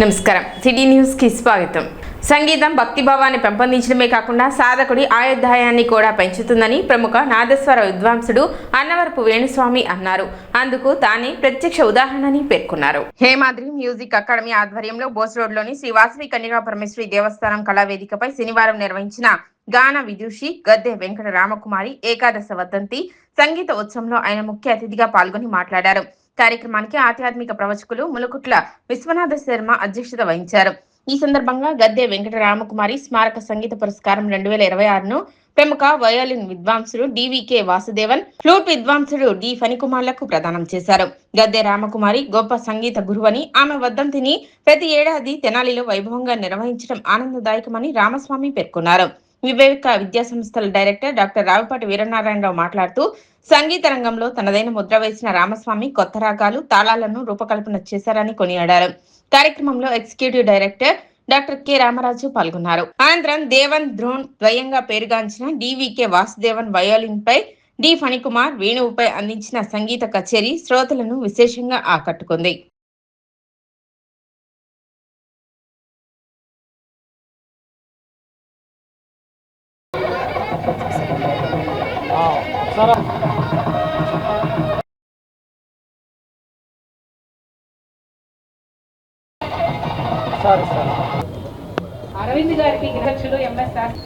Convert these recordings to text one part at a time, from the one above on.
నమస్కారం city news కి స్వాగతం. సంగీతం భక్తిభావాన్ని పెంపొందించడమే కాకుండా సాధకుడి ఆయుర్దాయాన్ని కూడా పెంచుతుందని ప్రముఖ నాదస్వర విద్వాంసుడు అన్నవరపు వేణుస్వామి అన్నారు. అందుకు తానే ప్రత్యక్ష ఉదాహరణని పేర్కొన్నారు. హేమాద్రి మ్యూజిక్ అకాడమీ ఆధ్వర్యంలో బోస్ రోడ్లోని శ్రీ వాసవి కన్యకా పరమేశ్వరి దేవస్థానం కళావేదికపై శనివారం నిర్వహించిన గాన విదుషి గద్దె వెంకట రామకుమారి ఏకాదశ వర్ధంతి సంగీత ఉత్సవంలో ఆయన ముఖ్య అతిథిగా పాల్గొని మాట్లాడారు. కార్యక్రమానికి ఆధ్యాత్మిక ప్రవచకులు ములుకుట్ల విశ్వనాథ శర్మ అధ్యక్షత వహించారు. ఈ సందర్భంగా గద్దె వెంకట రామకుమారి స్మారక సంగీత పురస్కారం 2026ను ప్రముఖ వయోలిన్ విద్వాంసుడు డివికే వాసుదేవన్, ఫ్లూట్ విద్వాంసుడు డి ఫణికుమార్లకు ప్రదానం చేశారు. గద్దె రామకుమారి గొప్ప సంగీత గురువని, ఆమె వర్ధంతిని ప్రతి ఏడాది తెనాలిలో వైభవంగా నిర్వహించడం ఆనందదాయకమని రామస్వామి పేర్కొన్నారు. వివేక విద్యా సంస్థల డైరెక్టర్ డాక్టర్ రావిపాటి వీరనారాయణరావు మాట్లాడుతూ సంగీత రంగంలో తనదైన ముద్ర వేసిన రామస్వామి కొత్త రాగాలు, తాళాలను రూపకల్పన చేశారని కొనియాడారు. కార్యక్రమంలో executive director doctor K Ramaraju పాల్గొన్నారు. అనంతరం దేవన్ ధ్రోన్ ద్వయంగా పేరుగాంచిన డివికే వాసుదేవన్ వయోలిన్ పై, డి ఫణికుమార్ వేణువుపై అందించిన సంగీత కచేరీ శ్రోతలను విశేషంగా ఆకట్టుకుంది. అరవింద్ గారికి అధ్యక్షులు ఎంఎస్ఆర్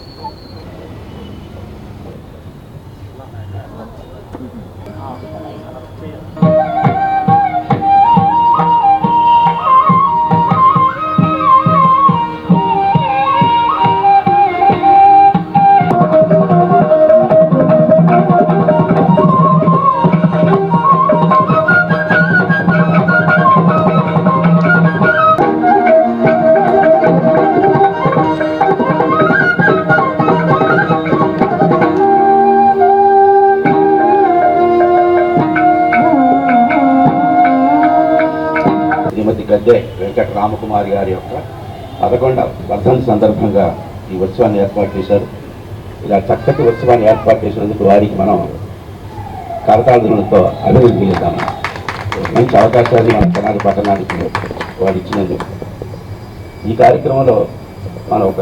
గద్దె వెంకట రామకుమారి గారి యొక్క 11వ వర్ధంతి సందర్భంగా ఈ ఉత్సవాన్ని ఏర్పాటు చేశారు. ఇలా చక్కటి ఉత్సవాన్ని ఏర్పాటు చేసినందుకు వారికి మనం కరతాళధ్వనులతో అభినందిస్తాము. మంచి అవకాశాన్ని మన తెనాలి పట్టణానికి వారు ఇచ్చినందుకు. ఈ కార్యక్రమంలో మనం ఒక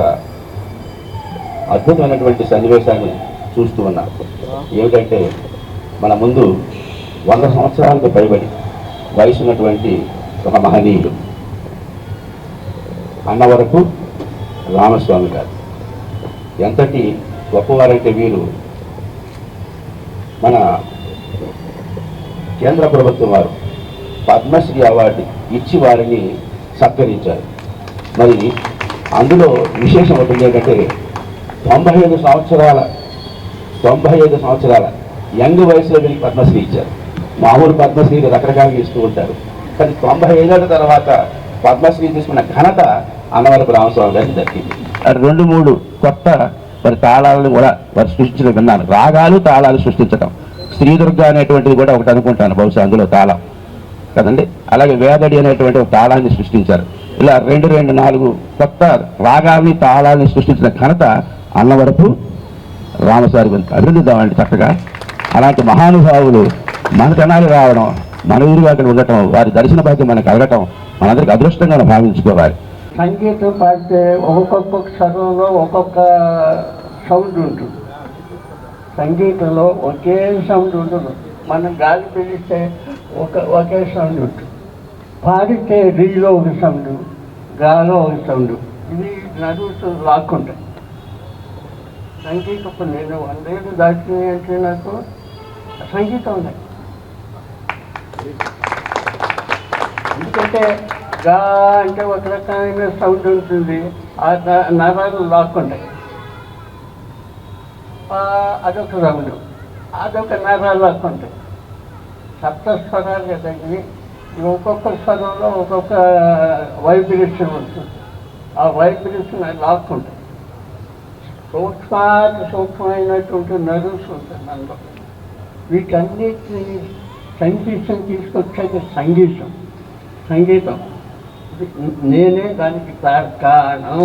అద్భుతమైనటువంటి సన్నివేశాన్ని చూస్తూ ఉన్నాం. ఏమిటంటే మన ముందు 100 సంవత్సరాలకు పైబడి వయసు ఉన్నటువంటి ఒక మహనీయుడు అన్నవరపు రామస్వామి గారు. ఎంతటి గొప్పవారంటే వీరు మన కేంద్ర ప్రభుత్వం వారు పద్మశ్రీ అవార్డు ఇచ్చి వారిని సత్కరించారు. మరి అందులో విశేషం ఒకటి ఏంటంటే 95 సంవత్సరాల యంగ్ వయసులో వీరికి పద్మశ్రీ ఇచ్చారు. మామూలు పద్మశ్రీ రకరకాలుగా ఇస్తూ ఉంటారు, కానీ 95 ఏళ్ల తర్వాత పద్మశ్రీ తీసుకున్న ఘనత అన్నవరపు రామస్వామి గారికి దక్కింది. 2-3 కొత్త మరి తాళాలను కూడా వారు సృష్టించడం విన్నాను. రాగాలు తాళాలు సృష్టించడం, శ్రీదుర్గ అనేటువంటిది కూడా ఒకటి అనుకుంటాను, బహుశా అందులో తాళం కదండి. అలాగే వేదడి అనేటువంటి ఒక తాళాన్ని సృష్టించారు. ఇలా 2-4 కొత్త రాగాల్ని తాళాలని సృష్టించిన ఘనత అన్నవరపు రామస్వామి గారికి అభినందిద్దామండి. చక్కగా అలాంటి మహానుభావులు మన తెనాలి రావడం, మన ఊరుగా అక్కడ ఉండటం, వారి దర్శన భాగ్యం మనకు కలగటం మనందరికీ అదృష్టంగా భావించుకోవాలి. సంగీతం పాడితే ఒక్కొక్క స్వరంలో ఒక్కొక్క సౌండ్ ఉంటుంది. సంగీతంలో ఒకే సౌండ్ ఉండదు. మనం గాలి పిలిస్తే ఒకే సౌండ్ ఉంటుంది. పాడితే రీలో ఒక సౌండ్, గాలో ఒక సౌండ్, ఇవి నడుస్తూ లాక్కుంటాయి. సంగీతం నేను 100 ఏళ్ళు దాటినాయి అంటే నాకు సంగీతం ఉంది. ఎందుకంటే గా అంటే ఒక రకమైన సౌండ్ ఉంటుంది, ఆ నరాలు లాక్కుంటాయి. అదొక సౌండ్, అదొక నరాలు లాక్కుంటాయి. సప్తస్వరాలు కదా ఇవి. ఒక్కొక్క స్వరంలో ఒక్కొక్క వైబ్రేషన్ ఉంటుంది. ఆ వైబ్రేషన్ లాక్కుంటాయి. సూక్ష్మమైనటువంటి నర్వ్స్ ఉంటుంది అందులో. వీటన్నిటిని సంగీతం తీసుకొచ్చేది సంగీతం నేనే దానికి కారణం.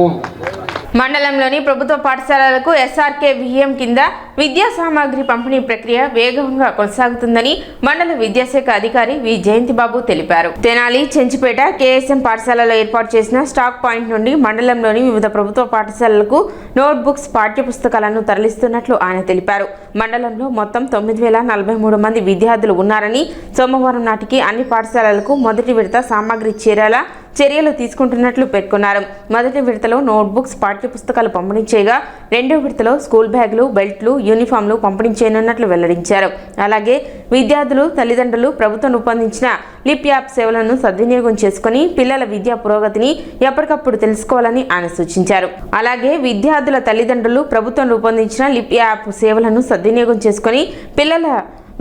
మండలంలోని ప్రభుత్వ పాఠశాలలకు ఎస్ఆర్కే విఎం కింద విద్యా సామాగ్రి పంపిణీ ప్రక్రియ వేగంగా కొనసాగుతుందని మండల విద్యాశాఖ అధికారి వి జయంతిబాబు తెలిపారు. తెనాలి, చెంచిపేట, కేఎస్ఎం పాఠశాలలో ఏర్పాటు చేసిన స్టాక్ పాయింట్ నుండి మండలంలోని వివిధ ప్రభుత్వ పాఠశాలలకు నోట్బుక్స్, పాఠ్యపుస్తకాలను తరలిస్తున్నట్లు ఆయన తెలిపారు. మండలంలో మొత్తం 9,043 మంది విద్యార్థులు ఉన్నారని, సోమవారం నాటికి అన్ని పాఠశాలలకు మొదటి విడత సామాగ్రి చేరేలా చర్యలు తీసుకుంటున్నట్లు పేర్కొన్నారు. మొదటి విడతలో నోట్బుక్స్, పాఠ్యపుస్తకాలు పంపిణీ చేయగా రెండో విడతలో స్కూల్ బ్యాగులు, బెల్ట్లు, యూనిఫామ్లు పంపిణీ చేయనున్నట్లు వెల్లడించారు. అలాగే విద్యార్థులు, తల్లిదండ్రులు ప్రభుత్వం రూపొందించిన లిప్ యాప్ సేవలను సద్వినియోగం చేసుకుని పిల్లల విద్యా పురోగతిని ఎప్పటికప్పుడు తెలుసుకోవాలని ఆయన సూచించారు. అలాగే విద్యార్థుల తల్లిదండ్రులు ప్రభుత్వం రూపొందించిన లిప్ యాప్ సేవలను సద్వినియోగం చేసుకుని పిల్లల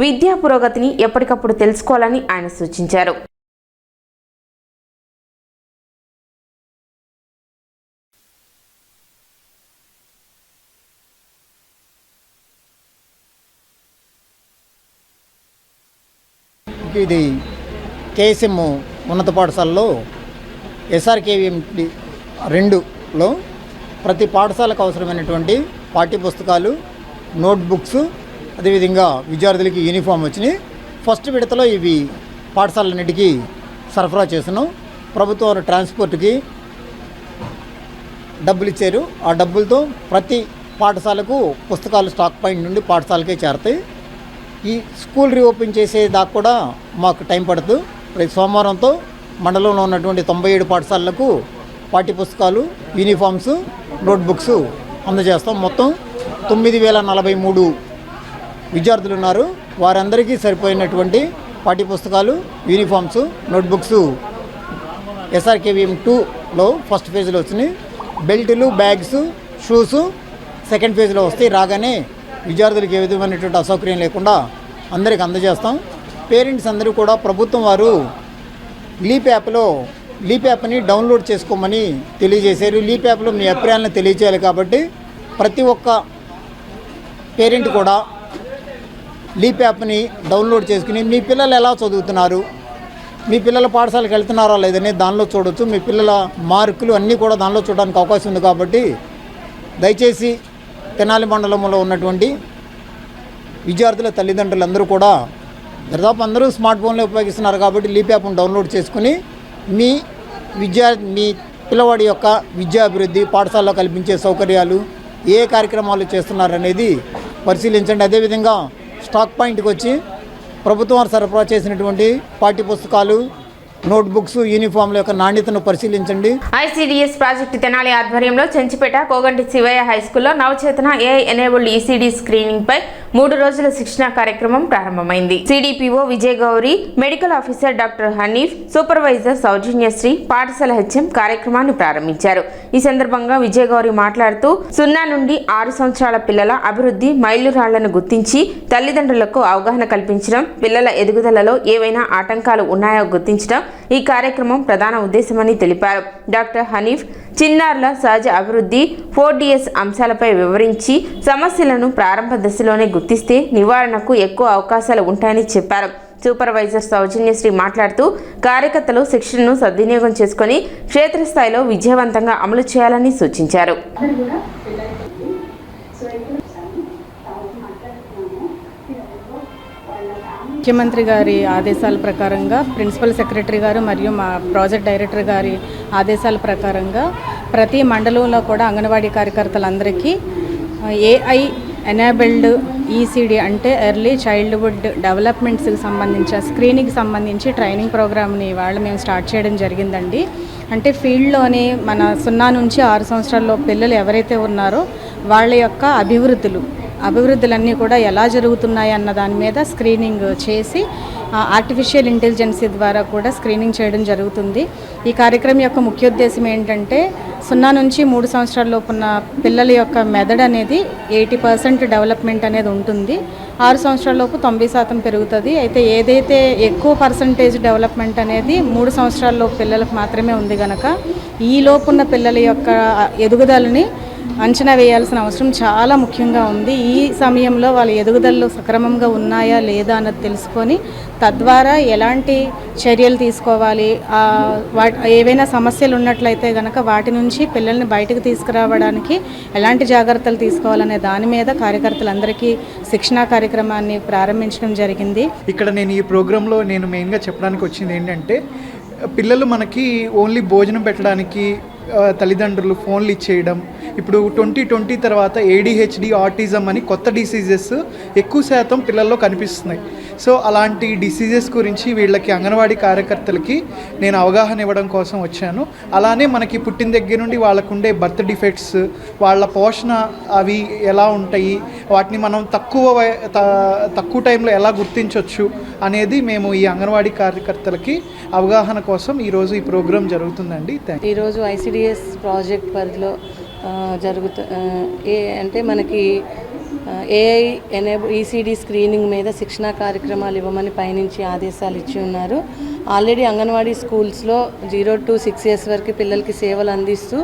విద్యా పురోగతిని ఎప్పటికప్పుడు తెలుసుకోవాలని ఆయన సూచించారు. ఇది కేఎస్ఎం ఉన్నత పాఠశాలలో ఎస్ఆర్కేవిఎం 2లో ప్రతి పాఠశాలకు అవసరమైనటువంటి పాఠ్యపుస్తకాలు, నోట్బుక్స్, అదేవిధంగా విద్యార్థులకి యూనిఫామ్ వచ్చినాయి. ఫస్ట్ విడతలో ఇవి పాఠశాలన్నిటికీ సరఫరా చేస్తున్నాం. ప్రభుత్వం ట్రాన్స్పోర్ట్కి డబ్బులు ఇచ్చారు. ఆ డబ్బులతో ప్రతి పాఠశాలకు పుస్తకాలు స్టాక్ పాయింట్ నుండి పాఠశాలకే చేరతాయి. ఈ స్కూల్ రీఓపెన్ చేసేదాకా కూడా మాకు టైం పడుతుంది. ప్రతి సోమవారంతో మండలంలో ఉన్నటువంటి 97 పాఠశాలలకు పాఠ్యపుస్తకాలు, యూనిఫామ్స్, నోట్బుక్స్ అందజేస్తాం. మొత్తం 9,043 విద్యార్థులు ఉన్నారు. వారందరికీ సరిపోయినటువంటి పాఠ్యపుస్తకాలు, యూనిఫామ్స్, నోట్బుక్స్ ఎస్ఆర్కేవిఎం 2లో ఫస్ట్ ఫేజ్లో వచ్చినాయి. బెల్టులు, బ్యాగ్స్, షూస్ సెకండ్ ఫేజ్లో వస్తాయి. రాగానే విద్యార్థులకు ఏ విధమైనటువంటి అసౌకర్యం లేకుండా అందరికి అందజేస్తాం. పేరెంట్స్ అందరూ కూడా ప్రభుత్వం వారు లీప్ యాప్ని డౌన్లోడ్ చేసుకోమని తెలియజేశారు. లీప్ యాప్లో మీ అభిప్రాయాలను తెలియజేయాలి కాబట్టి ప్రతి ఒక్క పేరెంట్ కూడా లీప్ యాప్ని డౌన్లోడ్ చేసుకుని మీ పిల్లలు ఎలా చదువుతున్నారు, మీ పిల్లల పాఠశాలకు వెళ్తున్నారా లేదని దానిలో చూడవచ్చు. మీ పిల్లల మార్కులు అన్నీ కూడా దానిలో చూడడానికి అవకాశం ఉంది. కాబట్టి దయచేసి తెనాలి మండలంలో ఉన్నటువంటి విద్యార్థుల తల్లిదండ్రులందరూ కూడా దాదాపు అందరూ స్మార్ట్ ఫోన్లో ఉపయోగిస్తున్నారు. కాబట్టి లీప్ యాప్ను డౌన్లోడ్ చేసుకుని మీ పిల్లవాడి యొక్క విద్యాభివృద్ధి, పాఠశాలలో కల్పించే సౌకర్యాలు, ఏ కార్యక్రమాలు చేస్తున్నారనేది పరిశీలించండి. అదేవిధంగా స్టాక్ పాయింట్కి వచ్చి ప్రభుత్వం సరఫరా చేసినటువంటి పాఠ్యపుస్తకాలు, నోట్బుక్స్, యూనిఫామ్ల యొక్క నాణ్యతను పరిశీలించండి. ఐసిడిఎస్ ప్రాజెక్టు తెనాలి ఆధ్వర్యంలో చెంచిపేట కోగంటి శివయ్య హైస్కూల్లో Navachetana AI enabled ECD screening పై 3 రోజుల శిక్షణ కార్యక్రమం ప్రారంభమైంది. CDPO Vijay Gauri, medical officer doctor Hanif, supervisor Soujanyasri, పాఠశాల హెచ్ఎం కార్యక్రమాన్ని ప్రారంభించారు. ఈ సందర్భంగా విజయ్ గౌరి మాట్లాడుతూ 0 నుండి 6 సంవత్సరాల పిల్లల అభివృద్ధి మైలురాళ్లను గుర్తించి తల్లిదండ్రులకు అవగాహన కల్పించడం, పిల్లల ఎదుగుదలలో ఏవైనా ఆటంకాలు ఉన్నాయో గుర్తించడం ఈ కార్యక్రమం ప్రధాన ఉద్దేశమని తెలిపారు. డాక్టర్ హనీఫ్ చిన్నారుల సహజ అభివృద్ధి 4DS అంశాలపై వివరించి సమస్యలను ప్రారంభ దశలోనే గుర్తిస్తే నివారణకు ఎక్కువ అవకాశాలు ఉంటాయని చెప్పారు. సూపర్వైజర్ సౌజన్యశ్రీ మాట్లాడుతూ కార్యకర్తలు శిక్షణను సద్వినియోగం చేసుకుని క్షేత్రస్థాయిలో విజయవంతంగా అమలు చేయాలని సూచించారు. ముఖ్యమంత్రి గారి ఆదేశాల ప్రకారంగా ప్రిన్సిపల్ సెక్రటరీ గారు మరియు మా ప్రాజెక్ట్ డైరెక్టర్ గారి ఆదేశాల ప్రకారంగా ప్రతి మండలంలో కూడా అంగన్వాడీ కార్యకర్తలందరికీ ఏఐ ఎనేబుల్డ్ ఈసీడీ అంటే ఎర్లీ చైల్డ్హుడ్ డెవలప్మెంట్స్కి సంబంధించి స్క్రీనింగ్కి సంబంధించి ట్రైనింగ్ ప్రోగ్రామ్ని ఇవాళ మేము స్టార్ట్ చేయడం జరిగిందండి. అంటే ఫీల్డ్లోని మన 0 నుంచి 6 సంవత్సరాల్లో పిల్లలు ఎవరైతే ఉన్నారో వాళ్ళ యొక్క అభివృద్ధులన్నీ కూడా ఎలా జరుగుతున్నాయి అన్న దాని మీద స్క్రీనింగ్ చేసి ఆర్టిఫిషియల్ ఇంటెలిజెన్సీ ద్వారా కూడా స్క్రీనింగ్ చేయడం జరుగుతుంది. ఈ కార్యక్రమం యొక్క ముఖ్య ఉద్దేశం ఏంటంటే 0 నుంచి 3 సంవత్సరాల లోపున్న పిల్లల యొక్క మెదడు అనేది 80% డెవలప్మెంట్ అనేది ఉంటుంది. 6 సంవత్సరాల లోపు 90% పెరుగుతుంది. అయితే ఏదైతే ఎక్కువ పర్సంటేజ్ డెవలప్మెంట్ అనేది 3 సంవత్సరాల లోపు పిల్లలకు మాత్రమే ఉంది కనుక ఈ లోపున్న పిల్లల యొక్క ఎదుగుదలని అంచనా వేయాల్సిన అవసరం చాలా ముఖ్యంగా ఉంది. ఈ సమయంలో వాళ్ళ ఎదుగుదలలో సక్రమంగా ఉన్నాయా లేదా అన్నది తెలుసుకొని తద్వారా ఎలాంటి చర్యలు తీసుకోవాలి, ఏవైనా సమస్యలు ఉన్నట్లయితే కనుక వాటి నుంచి పిల్లల్ని బయటకు తీసుకురావడానికి ఎలాంటి జాగ్రత్తలు తీసుకోవాలనే దాని మీద కార్యకర్తలందరికీ శిక్షణా కార్యక్రమాన్ని ప్రారంభించడం జరిగింది. ఇక్కడ నేను ఈ ప్రోగ్రాంలో నేను మెయిన్గా చెప్పడానికి వచ్చింది ఏంటంటే, పిల్లలు మనకి ఓన్లీ భోజనం పెట్టడానికి తల్లిదండ్రులు ఫోన్లు ఇచ్చేయడం, ఇప్పుడు 2020 తర్వాత ADHD, ఆటిజం అని కొత్త డిసీజెస్ ఎక్కువ శాతం పిల్లల్లో కనిపిస్తున్నాయి. సో అలాంటి డిసీజెస్ గురించి వీళ్ళకి అంగన్వాడీ కార్యకర్తలకి నేను అవగాహన ఇవ్వడం కోసం వచ్చాను. అలానే మనకి పుట్టిన దగ్గర నుండి వాళ్ళకుండే బర్త్ డిఫెక్ట్స్, వాళ్ళ పోషణ అవి ఎలా ఉంటాయి, వాటిని మనం తక్కువ టైంలో ఎలా గుర్తించవచ్చు అనేది మేము ఈ అంగన్వాడీ కార్యకర్తలకి అవగాహన కోసం ఈరోజు ఈ ప్రోగ్రాం జరుగుతుందండి. ఈరోజు ICDS ప్రాజెక్ట్ పరిధిలో అంటే మనకి AI ఎనేబుల్ ECD స్క్రీనింగ్ మీద శిక్షణా కార్యక్రమాలు ఇవ్వమని పైనుంచి ఆదేశాలు ఇచ్చి ఉన్నారు. ఆల్రెడీ అంగన్వాడీ స్కూల్స్లో 0 to 6 years వరకు పిల్లలకి సేవలు అందిస్తూ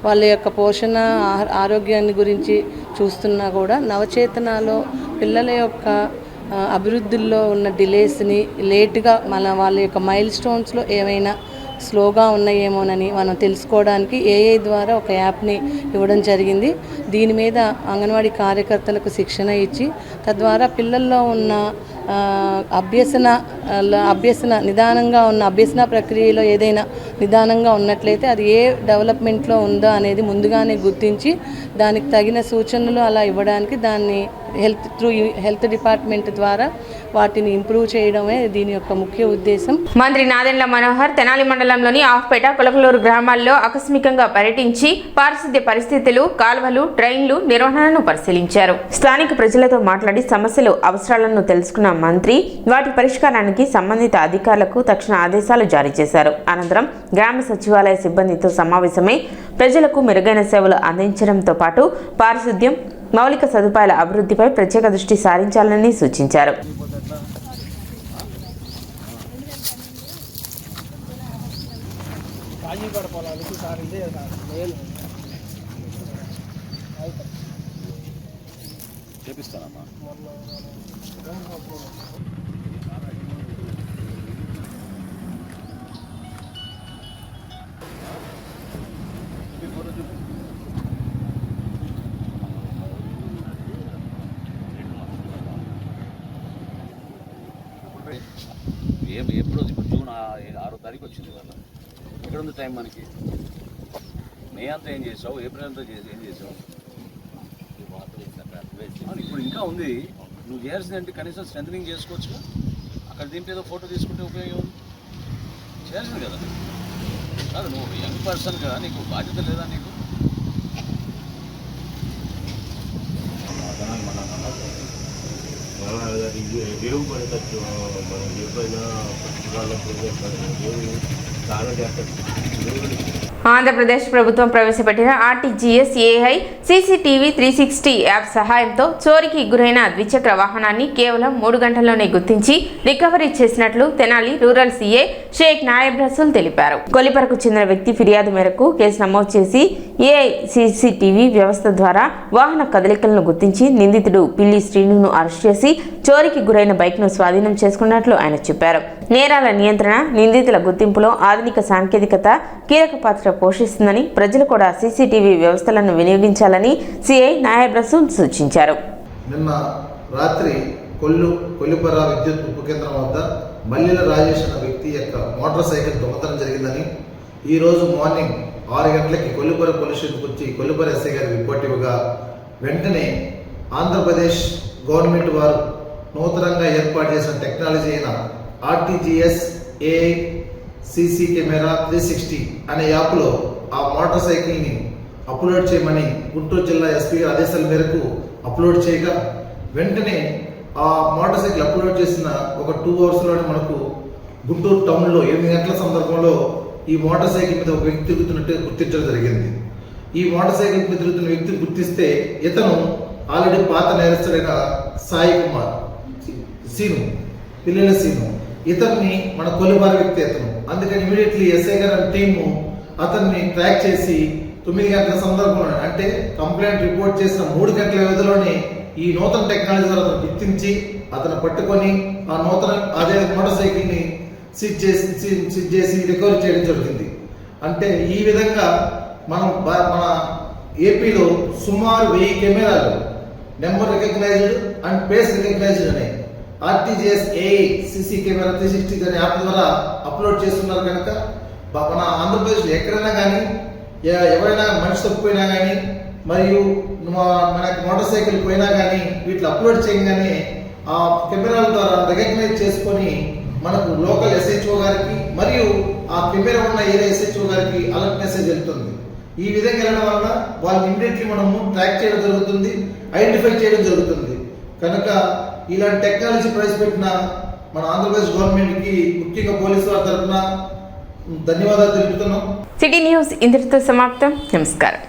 వాళ్ళ యొక్క పోషణ ఆరోగ్యాన్ని గురించి చూస్తున్నా కూడా నవచేతనాలో పిల్లల యొక్క అభివృద్ధుల్లో ఉన్న డిలేస్ని లేట్గా వాళ్ళ యొక్క మైల్ స్టోన్స్లో ఏమైనా స్లోగా ఉన్నాయేమోనని మనం తెలుసుకోవడానికి AI ద్వారా ఒక యాప్ని ఇవ్వడం జరిగింది. దీని మీద అంగన్వాడీ కార్యకర్తలకు శిక్షణ ఇచ్చి తద్వారా పిల్లల్లో ఉన్న అభ్యసన నిదానంగా ఉన్న అభ్యసన ప్రక్రియలో ఏదైనా నిదానంగా ఉన్నట్లయితే అది ఏ డెవలప్మెంట్లో ఉందో అనేది ముందుగానే గుర్తించి దానికి తగిన సూచనలు అలా ఇవ్వడానికి దాన్ని హెల్త్ డిపార్ట్మెంట్ ద్వారా వాటిని ఇంప్రూవ్ చేయడమే దీని యొక్క ముఖ్య ఉద్దేశం. మంత్రి నాదెండ్ల మనోహర్ తెనాలి మండలంలోని ఆఫ్పేట, కులకలూరు గ్రామాల్లో ఆకస్మికంగా పర్యటించి పారిశుద్ధ్య పరిస్థితులు, కాలువలు, డ్రైన్లు నిర్వహణను పరిశీలించారు. స్థానిక ప్రజలతో మాట్లాడి సమస్యలు, అవసరాలను తెలుసుకున్న మంత్రి వాటి పరిష్కారానికి సంబంధిత అధికారులకు తక్షణ ఆదేశాలు జారీ చేశారు. అనంతరం గ్రామ సచివాలయ సిబ్బందితో సమావేశమై ప్రజలకు మెరుగైన సేవలు అందించడంతో పాటు పారిశుద్ధ్యం, మౌలిక సదుపాయాల అభివృద్ధిపై ప్రత్యేక దృష్టి సారించాలని సూచించారు. ఎప్పుడు ఇప్పుడు జూన్ 6వ తారీఖు వచ్చింది వాళ్ళ. ఎక్కడ ఉంది టైం మనకి? మే అంతా ఏం చేసావు, ఏప్రిల్ అంతా ఏం చేసావు? ఇప్పుడు ఇంకా ఉంది. నువ్వు చేయాల్సింది అంటే కనీసం స్ట్రెంథనింగ్ చేసుకోవచ్చు. అక్కడ దీంట్లో ఏదో ఫోటో తీసుకుంటే ఉపయోగం ఉంది. చేయాల్సింది కదా. కాదు, నువ్వు యంగ్ పర్సన్గా నీకు బాధ్యత లేదా? నీకు ఆంధ్రప్రదేశ్ ప్రభుత్వం ప్రవేశపెట్టిన RTGS AI CCTV 360 యాప్ సహాయంతో చోరీకి గురైన ద్విచక్ర వాహనాన్ని కేవలం 3 గంటల్లోనే గుర్తించి రికవరీ చేసినట్లు తెనాలి రూరల్ CA షేక్ నాయబ్ రసూల్ తెలిపారు. కొలిపరకు చెందిన వ్యక్తి ఫిర్యాదు మేరకు కేసు నమోదు చేసి AI CCTV వ్యవస్థ ద్వారా వాహన కదలికలను గుర్తించి నిందితుడు పిల్లి శ్రీనును అరెస్ట్ చేసి చోరీకి గురైన బైక్ను స్వాధీనం చేసుకున్నట్లు ఆయన చెప్పారు. నేరాల నియంత్రణ, నిందితుల గుర్తింపులో ఆధునిక సాంకేతికత కీలక పాత్ర పోషిస్తుందని, ప్రజలు కూడా CCTV వ్యవస్థలను వినియోగించాలని సిఐ నాయబ్ రసూల్ సూచించారు. నిన్న రాత్రి కొల్లిపర విద్యుత్ ఉప కేంద్రం వద్ద మల్లెల రాజేష్ అన్న వ్యక్తి యొక్క మోటార్ సైకిల్ దొంగతనం జరిగిందని ఈరోజు మార్నింగ్ 6 గంటలకి కొల్లిపర పోలీస్ స్టేషన్కి వచ్చి కొల్లిపర ఎస్ఐ గారికి రిపోర్ట్ ఇవ్వగా వెంటనే ఆంధ్రప్రదేశ్ గవర్నమెంట్ వారు నూతనంగా ఏర్పాటు చేసిన టెక్నాలజీ అయిన RTGS AI CC కెమెరా 360 అనే యాప్లో ఆ మోటార్ సైకిల్ని అప్లోడ్ చేయమని గుంటూరు జిల్లా SP ఆదేశాల మేరకు అప్లోడ్ చేయగా వెంటనే ఆ మోటార్ సైకిల్ అప్లోడ్ చేసిన ఒక 2 అవర్స్లోనే మనకు గుంటూరు టౌన్లో 8 గంటల సందర్భంలో ఈ మోటార్ సైకిల్ మీద ఒక వ్యక్తి తిరుగుతున్నట్టు గుర్తించడం జరిగింది. ఈ మోటార్ సైకిల్ మీద తిరుగుతున్న వ్యక్తిని గుర్తిస్తే ఇతను ఆల్రెడీ పాత నేరస్తుడైన సాయి కుమార్ పిల్లల సీను, ఇతన్ని మన కొలిబార వ్యక్తి అతను. అందుకని ఇమీడియట్లీ ఎస్ఐ గారి టీము అతన్ని ట్రాక్ చేసి 9 గంటల సందర్భంలో, అంటే కంప్లైంట్ రిపోర్ట్ చేసిన 3 గంటల వ్యవధిలోనే ఈ నూతన టెక్నాలజీ ద్వారా అతను గుర్తించి అతను పట్టుకొని ఆ నూతన అదే మోటార్ సైకిల్ని సీజ్ చేసి రికవరీ చేయడం జరిగింది. అంటే ఈ విధంగా మన ఏపీలో సుమారు 1000 కెమెరాలు number recognised and face recognised అనే ఆర్టీజీఎస్ ఏఐ సిసి కెమెరా 360 అనే యాప్ ద్వారా అప్లోడ్ చేస్తున్నారు. కనుక మన ఆంధ్రప్రదేశ్లో ఎక్కడైనా కానీ ఎవరైనా మనిషి తప్పిపోయినా కానీ మరియు మనకి మోటార్ సైకిల్ పోయినా కానీ వీటిని అప్లోడ్ చేయగానే ఆ కెమెరాల ద్వారా రికగ్నైజ్ చేసుకొని మనకు లోకల్ ఎస్హెచ్ఓ గారికి మరియు ఆ కెమెరా ఉన్న ఏరియా ఎస్హెచ్ఓ గారికి అలర్ట్ మెసేజ్ వెళ్తుంది. ఈ విధంగా వెళ్ళడం వల్ల వాళ్ళని ఇమ్మీడియట్లీ మనము ట్రాక్ చేయడం జరుగుతుంది, ఐడెంటిఫై చేయడం జరుగుతుంది. కనుక ఇలాంటి టెక్నాలజీ ప్రవేశపెట్టిన మన ఆంధ్రప్రదేశ్ గవర్నమెంట్కి ముఖ్యంగా పోలీసు వారి తరఫున ధన్యవాదాలు తెలుపుతున్నాం. సిటీ న్యూస్ ఇంతటితో సమాప్తం. నమస్కారం.